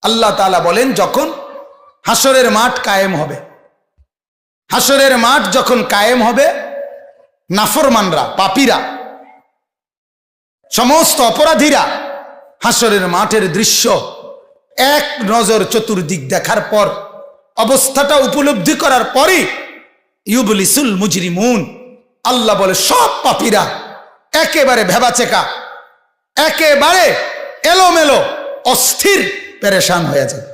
আল্লাহ তাআলা বলেন, যখন হাসরের মাঠ কায়েম হবে, হাসরের মাঠ যখন কায়েম হবে, নাফরমানরা, পাপীরা, সমস্ত অপরাধীরা হাসরের মাঠের দৃশ্য এক নজর চতুর্দিক দেখার পর, অবস্থাটা উপলব্ধি করার পরই ইউবলিসুল মুজরিমুন, আল্লাহ বলে সব পাপীরা একেবারে ভেবাচেকা, একেবারে এলোমেলো, অস্থির, পেরেশান হয়ে যাবে।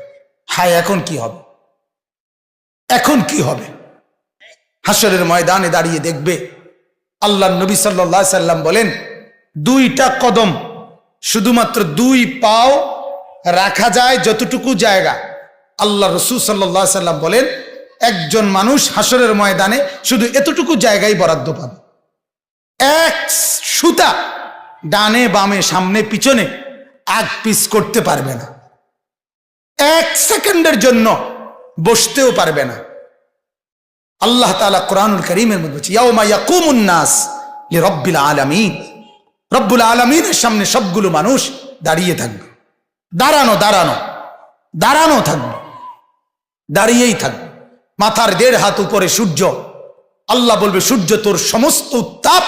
হায়, এখন কি হবে? এখন কি হবে? হাসরের ময়দানে দাঁড়িয়ে দেখবে, আল্লাহ নবী সাল্লাল্লাহু আলাইহি সাল্লাম বলেন, দুইটা কদম, শুধুমাত্র দুই পাও রাখা যায় যতটুকু জায়গা, আল্লাহ রাসূল সাল্লাল্লাহু আলাইহি সাল্লাম বলেন, একজন মানুষ হাসরের ময়দানে শুধু এতটুকু জায়গায় বরাদ্দ পাবে। এক সুতা ডানে বামে সামনে পিছনে আগ পিছ করতে পারবে না, এক সেকেন্ডের জন্য বসতেও পারবে না। আল্লাহ তাআলা কোরআনুল কারীমের মধ্যে বলছে, ইয়াউমা ইয়াকুমুন নাস লিরাব্বিল আলামিন, রব্বুল আলামিনের সামনে সবগুলো মানুষ দাঁড়িয়ে থাকবে, দাঁড়ানো দাঁড়ানো দাঁড়ানো থাকবে, দাঁড়িয়েই থাকবে। মাথার 1.5 হাত উপরে সূর্য, আল্লাহ বলবে, সূর্য তোর সমস্ত তাপ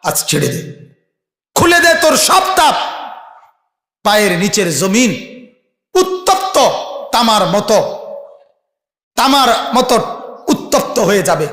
আজ ছেড়ে দে, খুলে দে তোর সব তাপ। পায়ের নিচের জমিন উত্তপ্ত তামার মতো উত্তপ্ত হয়ে যাবে।